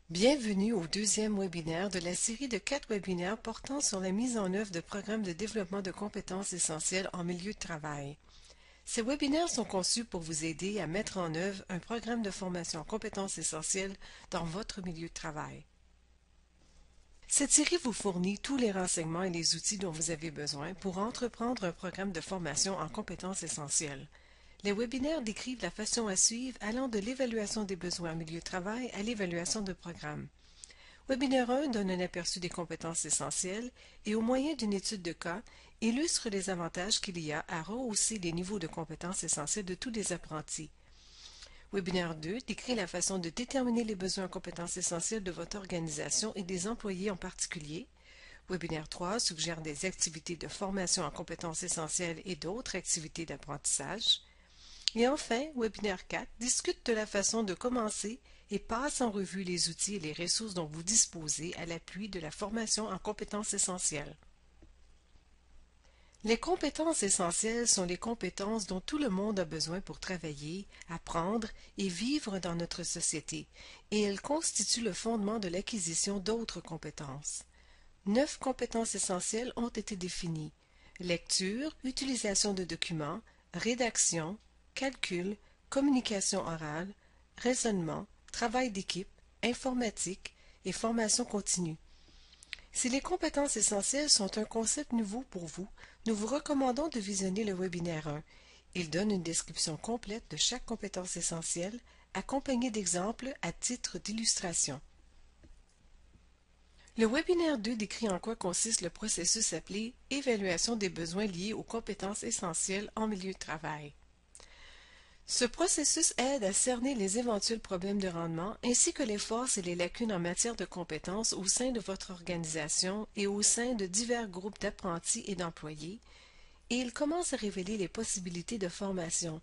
Bienvenue au deuxième webinaire de la série de 4 webinaires portant sur la mise en œuvre de programmes de développement de compétences essentielles en milieu de travail. Ces webinaires sont conçus pour vous aider à mettre en œuvre un programme de formation en compétences essentielles dans votre milieu de travail. Cette série vous fournit tous les renseignements et les outils dont vous avez besoin pour entreprendre un programme de formation en compétences essentielles. Les webinaires décrivent la façon à suivre allant de l'évaluation des besoins en milieu de travail à l'évaluation de programme. Webinaire 1 donne un aperçu des compétences essentielles et au moyen d'une étude de cas, illustre les avantages qu'il y a à rehausser les niveaux de compétences essentielles de tous les apprentis. Webinaire 2 décrit la façon de déterminer les besoins en compétences essentielles de votre organisation et des employés en particulier. Webinaire 3 suggère des activités de formation en compétences essentielles et d'autres activités d'apprentissage. Et enfin, Webinaire 4 discute de la façon de commencer et passe en revue les outils et les ressources dont vous disposez à l'appui de la formation en compétences essentielles. Les compétences essentielles sont les compétences dont tout le monde a besoin pour travailler, apprendre et vivre dans notre société, et elles constituent le fondement de l'acquisition d'autres compétences. 9 compétences essentielles ont été définies: lecture, utilisation de documents, rédaction, calcul, communication orale, raisonnement, travail d'équipe, informatique et formation continue. Si les compétences essentielles sont un concept nouveau pour vous, nous vous recommandons de visionner le webinaire 1. Il donne une description complète de chaque compétence essentielle, accompagnée d'exemples à titre d'illustration. Le webinaire 2 décrit en quoi consiste le processus appelé « Évaluation des besoins liés aux compétences essentielles en milieu de travail ». Ce processus aide à cerner les éventuels problèmes de rendement ainsi que les forces et les lacunes en matière de compétences au sein de votre organisation et au sein de divers groupes d'apprentis et d'employés, et il commence à révéler les possibilités de formation.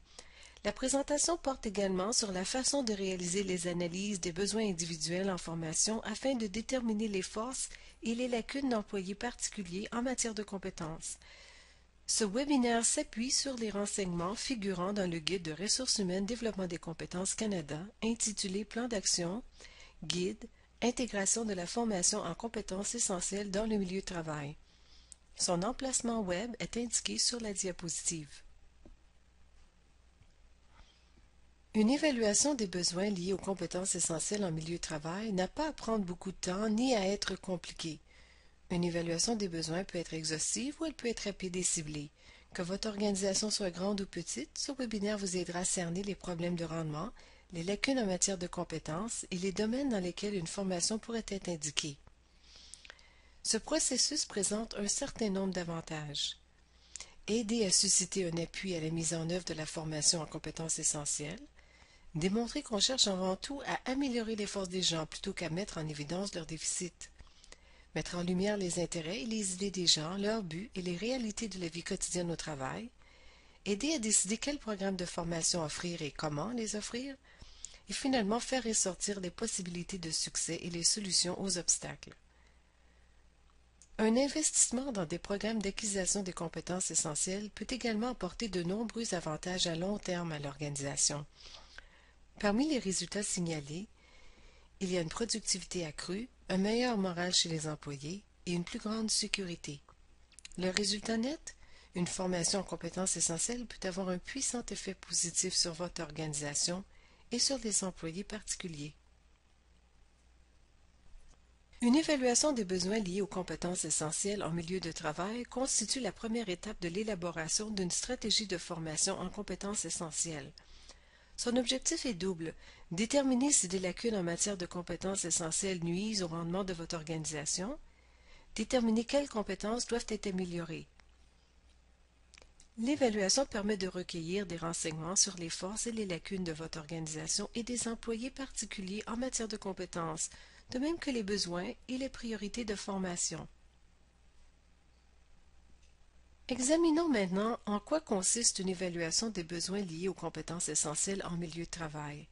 La présentation porte également sur la façon de réaliser les analyses des besoins individuels en formation afin de déterminer les forces et les lacunes d'employés particuliers en matière de compétences. Ce webinaire s'appuie sur les renseignements figurant dans le Guide de ressources humaines Développement des compétences Canada intitulé Plan d'action, Guide, intégration de la formation en compétences essentielles dans le milieu de travail. Son emplacement web est indiqué sur la diapositive. Une évaluation des besoins liés aux compétences essentielles en milieu de travail n'a pas à prendre beaucoup de temps ni à être compliquée. Une évaluation des besoins peut être exhaustive ou elle peut être rapide et ciblée. Que votre organisation soit grande ou petite, ce webinaire vous aidera à cerner les problèmes de rendement, les lacunes en matière de compétences et les domaines dans lesquels une formation pourrait être indiquée. Ce processus présente un certain nombre d'avantages. Aider à susciter un appui à la mise en œuvre de la formation en compétences essentielles, démontrer qu'on cherche avant tout à améliorer les forces des gens plutôt qu'à mettre en évidence leurs déficits. Mettre en lumière les intérêts et les idées des gens, leurs buts et les réalités de la vie quotidienne au travail. Aider à décider quel programme de formation offrir et comment les offrir. Et finalement faire ressortir les possibilités de succès et les solutions aux obstacles. Un investissement dans des programmes d'acquisition des compétences essentielles peut également apporter de nombreux avantages à long terme à l'organisation. Parmi les résultats signalés, il y a une productivité accrue, un meilleur moral chez les employés et une plus grande sécurité. Le résultat net? Une formation en compétences essentielles peut avoir un puissant effet positif sur votre organisation et sur les employés particuliers. Une évaluation des besoins liés aux compétences essentielles en milieu de travail constitue la première étape de l'élaboration d'une stratégie de formation en compétences essentielles. Son objectif est double: déterminer si des lacunes en matière de compétences essentielles nuisent au rendement de votre organisation, déterminer quelles compétences doivent être améliorées. L'évaluation permet de recueillir des renseignements sur les forces et les lacunes de votre organisation et des employés particuliers en matière de compétences, de même que les besoins et les priorités de formation. Examinons maintenant en quoi consiste une évaluation des besoins liés aux compétences essentielles en milieu de travail.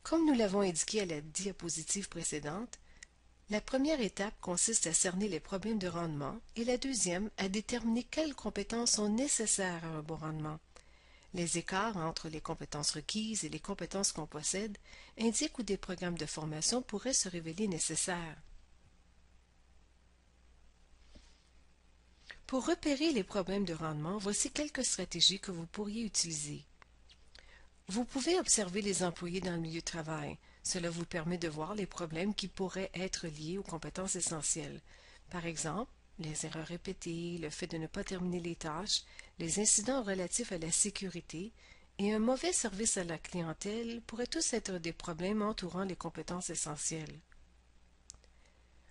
Comme nous l'avons indiqué à la diapositive précédente, la première étape consiste à cerner les problèmes de rendement et la deuxième à déterminer quelles compétences sont nécessaires à un bon rendement. Les écarts entre les compétences requises et les compétences qu'on possède indiquent où des programmes de formation pourraient se révéler nécessaires. Pour repérer les problèmes de rendement, voici quelques stratégies que vous pourriez utiliser. Vous pouvez observer les employés dans le milieu de travail. Cela vous permet de voir les problèmes qui pourraient être liés aux compétences essentielles. Par exemple, les erreurs répétées, le fait de ne pas terminer les tâches, les incidents relatifs à la sécurité et un mauvais service à la clientèle pourraient tous être des problèmes entourant les compétences essentielles.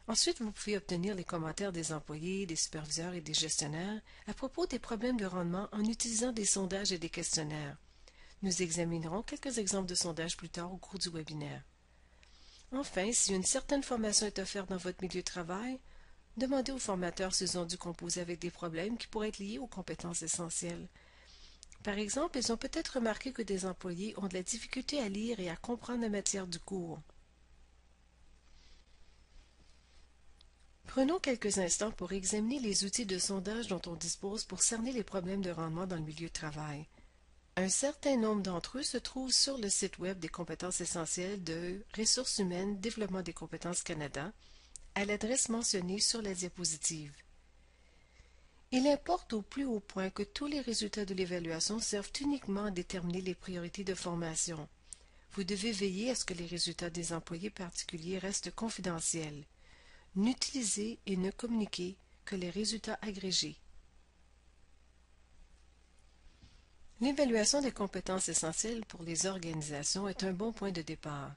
Ensuite, vous pouvez obtenir les commentaires des employés, des superviseurs et des gestionnaires à propos des problèmes de rendement en utilisant des sondages et des questionnaires. Nous examinerons quelques exemples de sondages plus tard au cours du webinaire. Enfin, si une certaine formation est offerte dans votre milieu de travail, demandez aux formateurs s'ils ont dû composer avec des problèmes qui pourraient être liés aux compétences essentielles. Par exemple, ils ont peut-être remarqué que des employés ont de la difficulté à lire et à comprendre la matière du cours. Prenons quelques instants pour examiner les outils de sondage dont on dispose pour cerner les problèmes de rendement dans le milieu de travail. Un certain nombre d'entre eux se trouvent sur le site web des compétences essentielles de Ressources humaines, Développement des compétences Canada, à l'adresse mentionnée sur la diapositive. Il importe au plus haut point que tous les résultats de l'évaluation servent uniquement à déterminer les priorités de formation. Vous devez veiller à ce que les résultats des employés particuliers restent confidentiels. N'utilisez et ne communiquez que les résultats agrégés. L'évaluation des compétences essentielles pour les organisations est un bon point de départ.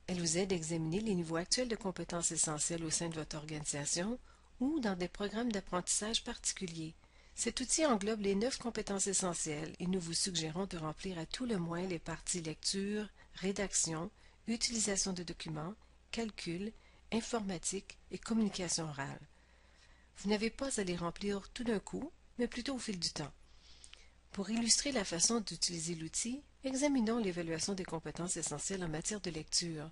Elle vous aide à examiner les niveaux actuels de compétences essentielles au sein de votre organisation ou dans des programmes d'apprentissage particuliers. Cet outil englobe les 9 compétences essentielles et nous vous suggérons de remplir à tout le moins les parties lecture, rédaction, utilisation de documents, calcul, informatique et communication orale. Vous n'avez pas à les remplir tout d'un coup, mais plutôt au fil du temps. Pour illustrer la façon d'utiliser l'outil, examinons l'évaluation des compétences essentielles en matière de lecture.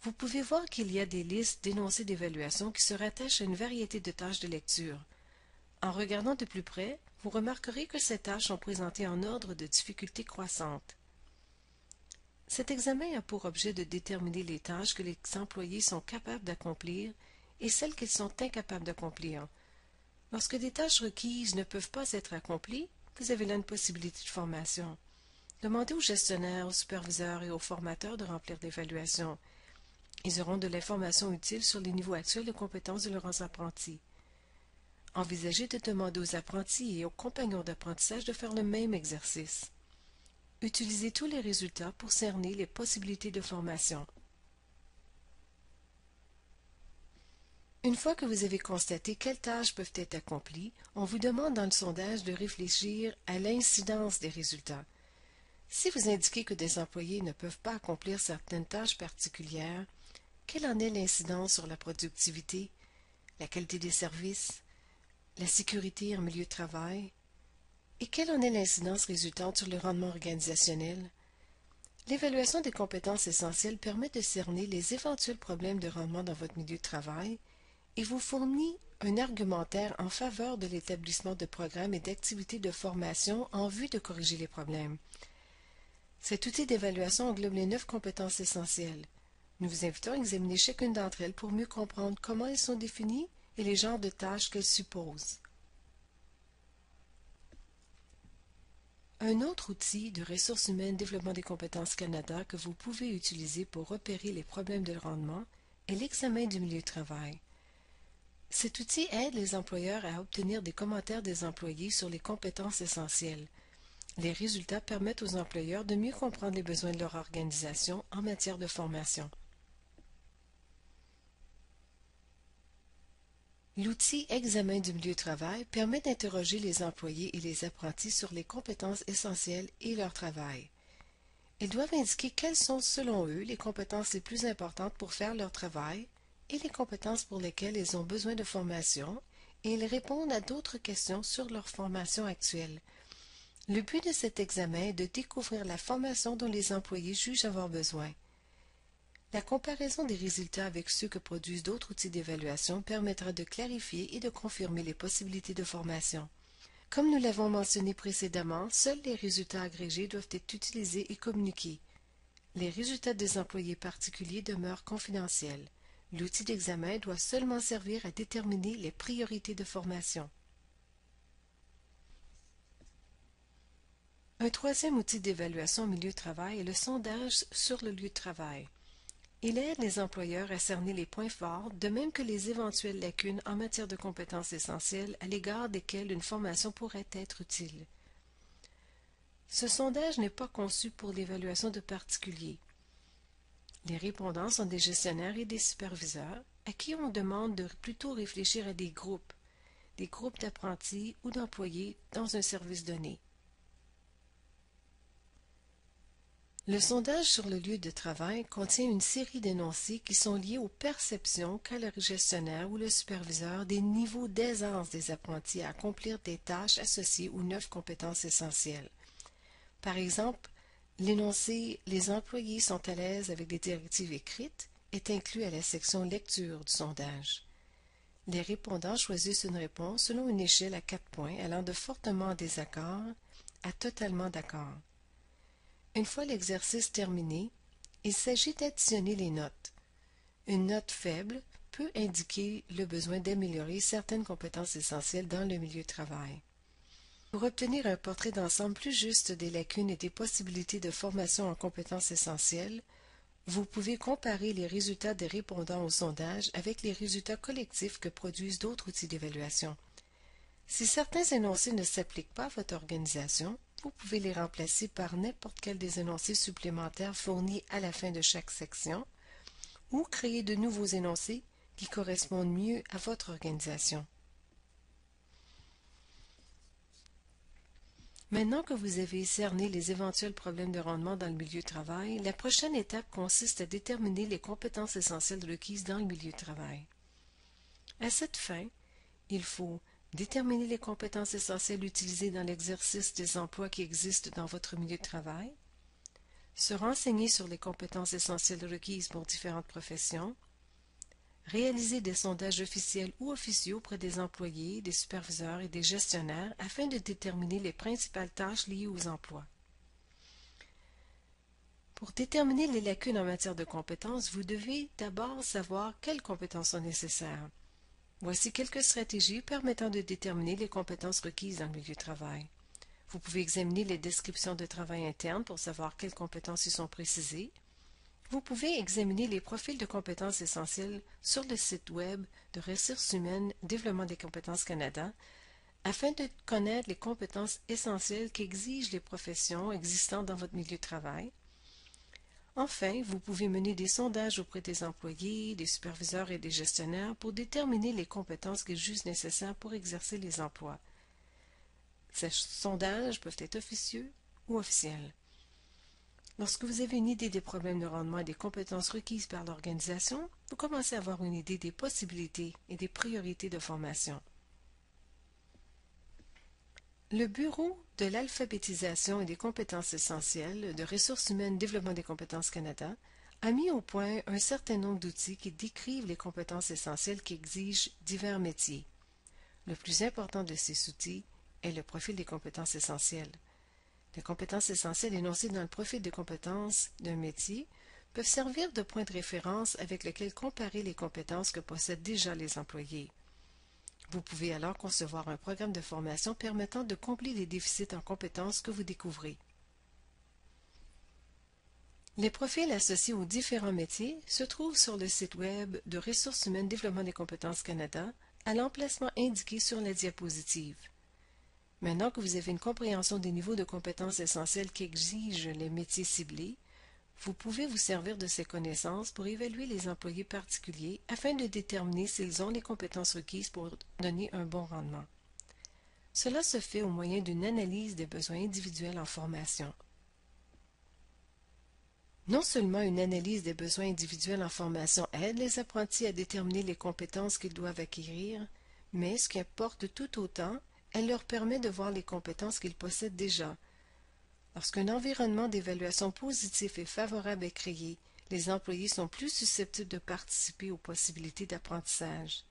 Vous pouvez voir qu'il y a des listes d'énoncés d'évaluation qui se rattachent à une variété de tâches de lecture. En regardant de plus près, vous remarquerez que ces tâches sont présentées en ordre de difficulté croissante. Cet examen a pour objet de déterminer les tâches que les employés sont capables d'accomplir et celles qu'ils sont incapables d'accomplir. Lorsque des tâches requises ne peuvent pas être accomplies, vous avez là une possibilité de formation. Demandez aux gestionnaires, aux superviseurs et aux formateurs de remplir l'évaluation. Ils auront de l'information utile sur les niveaux actuels de compétences de leurs apprentis. Envisagez de demander aux apprentis et aux compagnons d'apprentissage de faire le même exercice. Utilisez tous les résultats pour cerner les possibilités de formation. Une fois que vous avez constaté quelles tâches peuvent être accomplies, on vous demande dans le sondage de réfléchir à l'incidence des résultats. Si vous indiquez que des employés ne peuvent pas accomplir certaines tâches particulières, quelle en est l'incidence sur la productivité, la qualité des services, la sécurité en milieu de travail? Et quelle en est l'incidence résultante sur le rendement organisationnel? L'évaluation des compétences essentielles permet de cerner les éventuels problèmes de rendement dans votre milieu de travail et vous fournit un argumentaire en faveur de l'établissement de programmes et d'activités de formation en vue de corriger les problèmes. Cet outil d'évaluation englobe les 9 compétences essentielles. Nous vous invitons à examiner chacune d'entre elles pour mieux comprendre comment elles sont définies et les genres de tâches qu'elles supposent. Un autre outil de Ressources humaines Développement des compétences Canada que vous pouvez utiliser pour repérer les problèmes de rendement est l'examen du milieu de travail. Cet outil aide les employeurs à obtenir des commentaires des employés sur les compétences essentielles. Les résultats permettent aux employeurs de mieux comprendre les besoins de leur organisation en matière de formation. L'outil Examen du milieu de travail permet d'interroger les employés et les apprentis sur les compétences essentielles et leur travail. Ils doivent indiquer quelles sont, selon eux, les compétences les plus importantes pour faire leur travail et les compétences pour lesquelles ils ont besoin de formation, et ils répondent à d'autres questions sur leur formation actuelle. Le but de cet examen est de découvrir la formation dont les employés jugent avoir besoin. La comparaison des résultats avec ceux que produisent d'autres outils d'évaluation permettra de clarifier et de confirmer les possibilités de formation. Comme nous l'avons mentionné précédemment, seuls les résultats agrégés doivent être utilisés et communiqués. Les résultats des employés particuliers demeurent confidentiels. L'outil d'examen doit seulement servir à déterminer les priorités de formation. Un troisième outil d'évaluation au milieu de travail est le sondage sur le lieu de travail. Il aide les employeurs à cerner les points forts, de même que les éventuelles lacunes en matière de compétences essentielles à l'égard desquelles une formation pourrait être utile. Ce sondage n'est pas conçu pour l'évaluation de particuliers. Les répondants sont des gestionnaires et des superviseurs à qui on demande de plutôt réfléchir à des groupes d'apprentis ou d'employés dans un service donné. Le sondage sur le lieu de travail contient une série d'énoncés qui sont liés aux perceptions qu'a le gestionnaire ou le superviseur des niveaux d'aisance des apprentis à accomplir des tâches associées aux 9 compétences essentielles. Par exemple, l'énoncé « Les employés sont à l'aise avec des directives écrites » est inclus à la section lecture du sondage. Les répondants choisissent une réponse selon une échelle à 4 points allant de fortement en désaccord à totalement d'accord. Une fois l'exercice terminé, il s'agit d'additionner les notes. Une note faible peut indiquer le besoin d'améliorer certaines compétences essentielles dans le milieu de travail. Pour obtenir un portrait d'ensemble plus juste des lacunes et des possibilités de formation en compétences essentielles, vous pouvez comparer les résultats des répondants au sondage avec les résultats collectifs que produisent d'autres outils d'évaluation. Si certains énoncés ne s'appliquent pas à votre organisation, vous pouvez les remplacer par n'importe quel des énoncés supplémentaires fournis à la fin de chaque section ou créer de nouveaux énoncés qui correspondent mieux à votre organisation. Maintenant que vous avez cerné les éventuels problèmes de rendement dans le milieu de travail, la prochaine étape consiste à déterminer les compétences essentielles requises dans le milieu de travail. À cette fin, il faut déterminer les compétences essentielles utilisées dans l'exercice des emplois qui existent dans votre milieu de travail, se renseigner sur les compétences essentielles requises pour différentes professions, réaliser des sondages officiels ou officieux auprès des employés, des superviseurs et des gestionnaires afin de déterminer les principales tâches liées aux emplois. Pour déterminer les lacunes en matière de compétences, vous devez d'abord savoir quelles compétences sont nécessaires. Voici quelques stratégies permettant de déterminer les compétences requises dans le milieu de travail. Vous pouvez examiner les descriptions de travail internes pour savoir quelles compétences y sont précisées. Vous pouvez examiner les profils de compétences essentielles sur le site web de Ressources humaines Développement des compétences Canada afin de connaître les compétences essentielles qu'exigent les professions existantes dans votre milieu de travail. Enfin, vous pouvez mener des sondages auprès des employés, des superviseurs et des gestionnaires pour déterminer les compétences qu'ils jugent nécessaires pour exercer les emplois. Ces sondages peuvent être officieux ou officiels. Lorsque vous avez une idée des problèmes de rendement et des compétences requises par l'organisation, vous commencez à avoir une idée des possibilités et des priorités de formation. Le Bureau de l'alphabétisation et des compétences essentielles de Ressources humaines Développement des compétences Canada a mis au point un certain nombre d'outils qui décrivent les compétences essentielles qui exigent divers métiers. Le plus important de ces outils est le profil des compétences essentielles. Les compétences essentielles énoncées dans le profil de compétences d'un métier peuvent servir de point de référence avec lequel comparer les compétences que possèdent déjà les employés. Vous pouvez alors concevoir un programme de formation permettant de combler les déficits en compétences que vous découvrez. Les profils associés aux différents métiers se trouvent sur le site web de Ressources humaines Développement des compétences Canada à l'emplacement indiqué sur la diapositive. Maintenant que vous avez une compréhension des niveaux de compétences essentielles qu'exigent les métiers ciblés, vous pouvez vous servir de ces connaissances pour évaluer les employés particuliers afin de déterminer s'ils ont les compétences requises pour donner un bon rendement. Cela se fait au moyen d'une analyse des besoins individuels en formation. Non seulement une analyse des besoins individuels en formation aide les apprentis à déterminer les compétences qu'ils doivent acquérir, mais ce qui importe tout autant, elle leur permet de voir les compétences qu'ils possèdent déjà. Lorsqu'un environnement d'évaluation positif et favorable est créé, les employés sont plus susceptibles de participer aux possibilités d'apprentissage.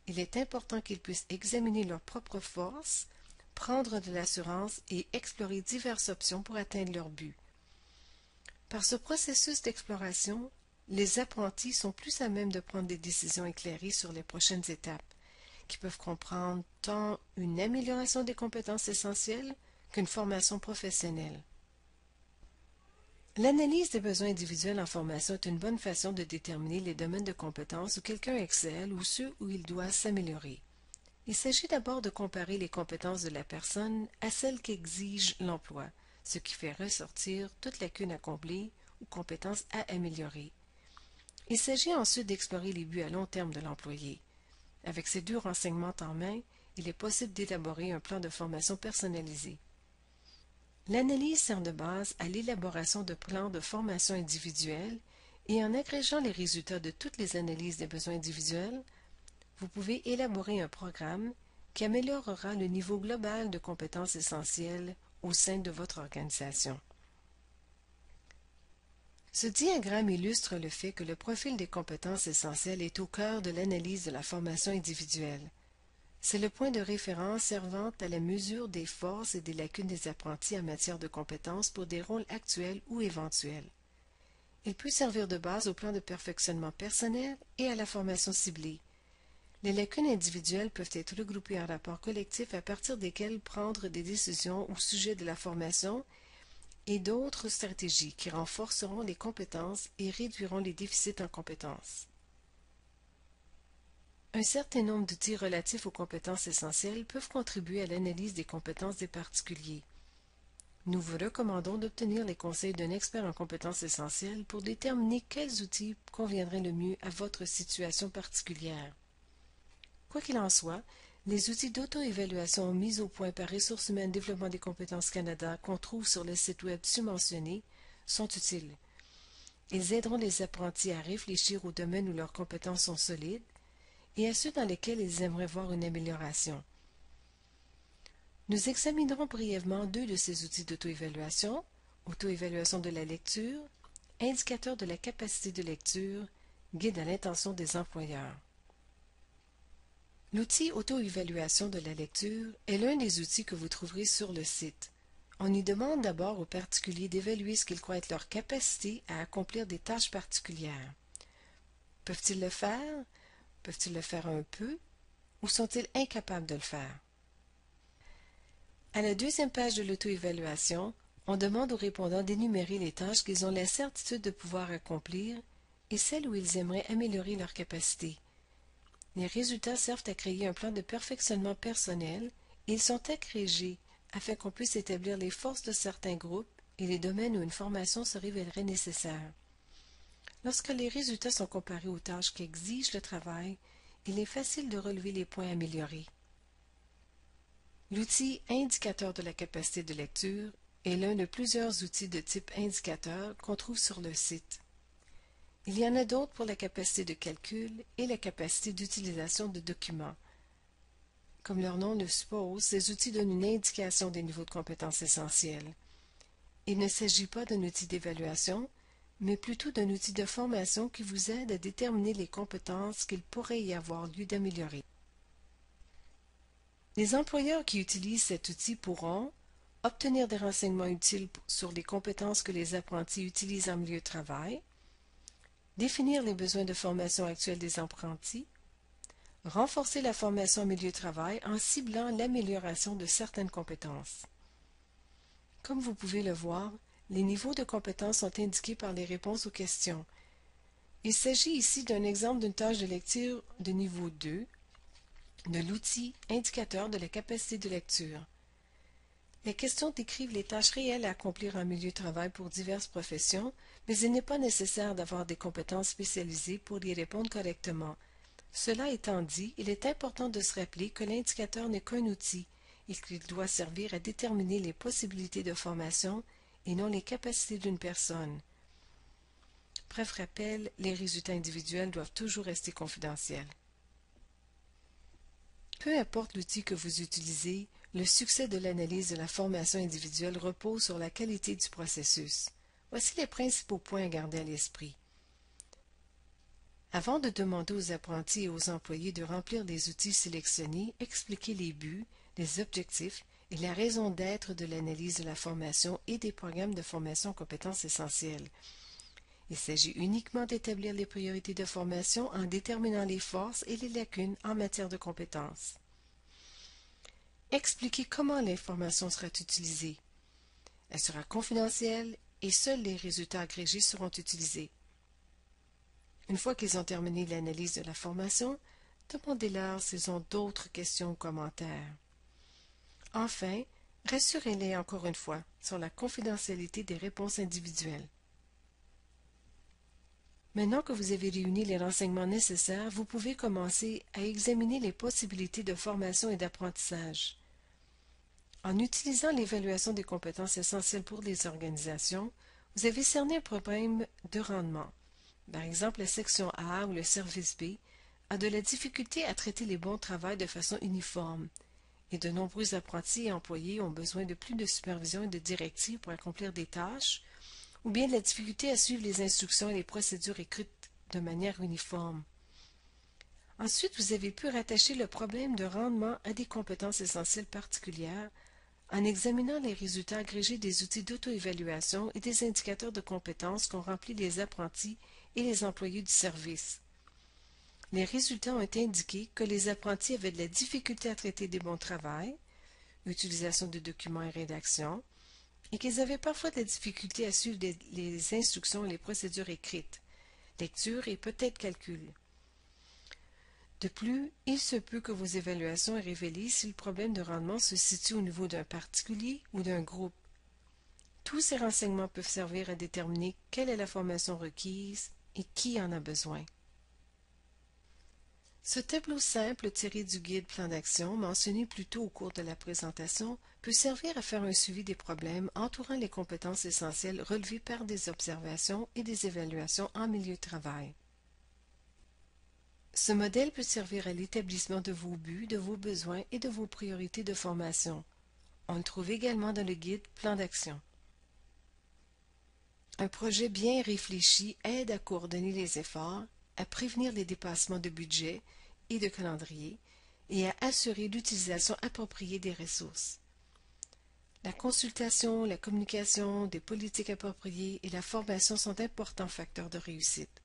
Il est important qu'ils puissent examiner leurs propres forces, prendre de l'assurance et explorer diverses options pour atteindre leur but. Par ce processus d'exploration, les apprentis sont plus à même de prendre des décisions éclairées sur les prochaines étapes, qui peuvent comprendre tant une amélioration des compétences essentielles qu'une formation professionnelle. L'analyse des besoins individuels en formation est une bonne façon de déterminer les domaines de compétences où quelqu'un excelle ou ceux où il doit s'améliorer. Il s'agit d'abord de comparer les compétences de la personne à celles qu'exige l'emploi, ce qui fait ressortir toute lacune à combler ou compétences à améliorer. Il s'agit ensuite d'explorer les buts à long terme de l'employé. Avec ces deux renseignements en main, il est possible d'élaborer un plan de formation personnalisé. L'analyse sert de base à l'élaboration de plans de formation individuels et en agrégeant les résultats de toutes les analyses des besoins individuels, vous pouvez élaborer un programme qui améliorera le niveau global de compétences essentielles au sein de votre organisation. Ce diagramme illustre le fait que le profil des compétences essentielles est au cœur de l'analyse de la formation individuelle. C'est le point de référence servant à la mesure des forces et des lacunes des apprentis en matière de compétences pour des rôles actuels ou éventuels. Il peut servir de base au plan de perfectionnement personnel et à la formation ciblée. Les lacunes individuelles peuvent être regroupées en rapports collectifs à partir desquels prendre des décisions au sujet de la formation et d'autres stratégies qui renforceront les compétences et réduiront les déficits en compétences. Un certain nombre d'outils relatifs aux compétences essentielles peuvent contribuer à l'analyse des compétences des particuliers. Nous vous recommandons d'obtenir les conseils d'un expert en compétences essentielles pour déterminer quels outils conviendraient le mieux à votre situation particulière. Quoi qu'il en soit, les outils d'auto-évaluation mis au point par Ressources humaines Développement des compétences Canada qu'on trouve sur le site web submentionné sont utiles. Ils aideront les apprentis à réfléchir aux domaines où leurs compétences sont solides et à ceux dans lesquels ils aimeraient voir une amélioration. Nous examinerons brièvement deux de ces outils d'auto-évaluation, auto-évaluation de la lecture, indicateur de la capacité de lecture, guide à l'intention des employeurs. L'outil auto-évaluation de la lecture est l'un des outils que vous trouverez sur le site. On y demande d'abord aux particuliers d'évaluer ce qu'ils croient être leur capacité à accomplir des tâches particulières. Peuvent-ils le faire? Peuvent-ils le faire un peu? Ou sont-ils incapables de le faire? À la deuxième page de l'auto-évaluation, on demande aux répondants d'énumérer les tâches qu'ils ont la certitude de pouvoir accomplir et celles où ils aimeraient améliorer leurs capacités. Les résultats servent à créer un plan de perfectionnement personnel et ils sont agrégés afin qu'on puisse établir les forces de certains groupes et les domaines où une formation se révélerait nécessaire. Lorsque les résultats sont comparés aux tâches qui exigent le travail, il est facile de relever les points améliorés. L'outil indicateur de la capacité de lecture est l'un de plusieurs outils de type indicateur qu'on trouve sur le site. Il y en a d'autres pour la capacité de calcul et la capacité d'utilisation de documents. Comme leur nom le suppose, ces outils donnent une indication des niveaux de compétences essentielles. Il ne s'agit pas d'un outil d'évaluation, mais plutôt d'un outil de formation qui vous aide à déterminer les compétences qu'il pourrait y avoir lieu d'améliorer. Les employeurs qui utilisent cet outil pourront obtenir des renseignements utiles sur les compétences que les apprentis utilisent en milieu de travail, définir les besoins de formation actuels des apprentis, renforcer la formation en milieu de travail en ciblant l'amélioration de certaines compétences. Comme vous pouvez le voir, les niveaux de compétences sont indiqués par les réponses aux questions. Il s'agit ici d'un exemple d'une tâche de lecture de niveau 2 de l'outil indicateur de la capacité de lecture. Les questions décrivent les tâches réelles à accomplir en milieu de travail pour diverses professions, mais il n'est pas nécessaire d'avoir des compétences spécialisées pour y répondre correctement. Cela étant dit, il est important de se rappeler que l'indicateur n'est qu'un outil et qu'il doit servir à déterminer les possibilités de formation et non les capacités d'une personne. Bref rappel, les résultats individuels doivent toujours rester confidentiels. Peu importe l'outil que vous utilisez, le succès de l'analyse de la formation individuelle repose sur la qualité du processus. Voici les principaux points à garder à l'esprit. Avant de demander aux apprentis et aux employés de remplir les outils sélectionnés, expliquez les buts, les objectifs est la raison d'être de l'analyse de la formation et des programmes de formation aux compétences essentielles. Il s'agit uniquement d'établir les priorités de formation en déterminant les forces et les lacunes en matière de compétences. Expliquer comment l'information sera utilisée. Elle sera confidentielle et seuls les résultats agrégés seront utilisés. Une fois qu'ils ont terminé l'analyse de la formation, demandez-leur s'ils ont d'autres questions ou commentaires. Enfin, rassurez-les encore une fois sur la confidentialité des réponses individuelles. Maintenant que vous avez réuni les renseignements nécessaires, vous pouvez commencer à examiner les possibilités de formation et d'apprentissage. En utilisant l'évaluation des compétences essentielles pour les organisations, vous avez cerné un problème de rendement. Par exemple, la section A ou le service B a de la difficulté à traiter les bons de travail de façon uniforme, et de nombreux apprentis et employés ont besoin de plus de supervision et de directives pour accomplir des tâches, ou bien de la difficulté à suivre les instructions et les procédures écrites de manière uniforme. Ensuite, vous avez pu rattacher le problème de rendement à des compétences essentielles particulières en examinant les résultats agrégés des outils d'auto-évaluation et des indicateurs de compétences qu'ont remplis les apprentis et les employés du service. Les résultats ont indiqué que les apprentis avaient de la difficulté à traiter des bons de travail, utilisation de documents et rédaction, et qu'ils avaient parfois de la difficulté à suivre les instructions et les procédures écrites, lecture et peut-être calcul. De plus, il se peut que vos évaluations aient révélé si le problème de rendement se situe au niveau d'un particulier ou d'un groupe. Tous ces renseignements peuvent servir à déterminer quelle est la formation requise et qui en a besoin. Ce tableau simple tiré du guide Plan d'action mentionné plus tôt au cours de la présentation peut servir à faire un suivi des problèmes entourant les compétences essentielles relevées par des observations et des évaluations en milieu de travail. Ce modèle peut servir à l'établissement de vos buts, de vos besoins et de vos priorités de formation. On le trouve également dans le guide Plan d'action. Un projet bien réfléchi aide à coordonner les efforts, à prévenir les dépassements de budget et de calendrier et à assurer l'utilisation appropriée des ressources. La consultation, la communication, des politiques appropriées et la formation sont d'importants facteurs de réussite.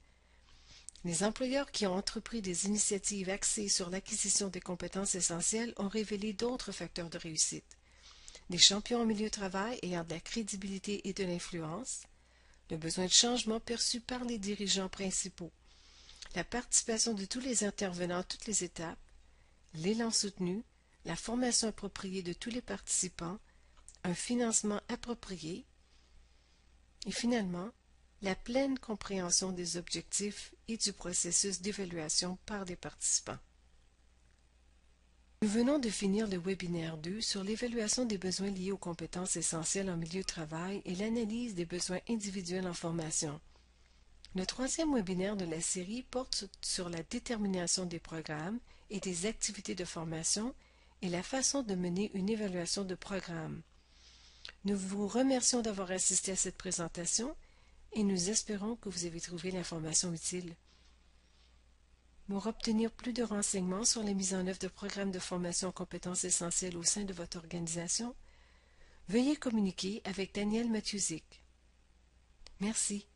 Les employeurs qui ont entrepris des initiatives axées sur l'acquisition des compétences essentielles ont révélé d'autres facteurs de réussite. Des champions en milieu de travail ayant de la crédibilité et de l'influence, le besoin de changement perçu par les dirigeants principaux, la participation de tous les intervenants à toutes les étapes, l'élan soutenu, la formation appropriée de tous les participants, un financement approprié et finalement, la pleine compréhension des objectifs et du processus d'évaluation par les participants. Nous venons de finir le webinaire 2 sur l'évaluation des besoins liés aux compétences essentielles en milieu de travail et l'analyse des besoins individuels en formation. Le troisième webinaire de la série porte sur la détermination des programmes et des activités de formation et la façon de mener une évaluation de programme. Nous vous remercions d'avoir assisté à cette présentation et nous espérons que vous avez trouvé l'information utile. Pour obtenir plus de renseignements sur la mise en œuvre de programmes de formation aux compétences essentielles au sein de votre organisation, veuillez communiquer avec Daniel Matiusic. Merci.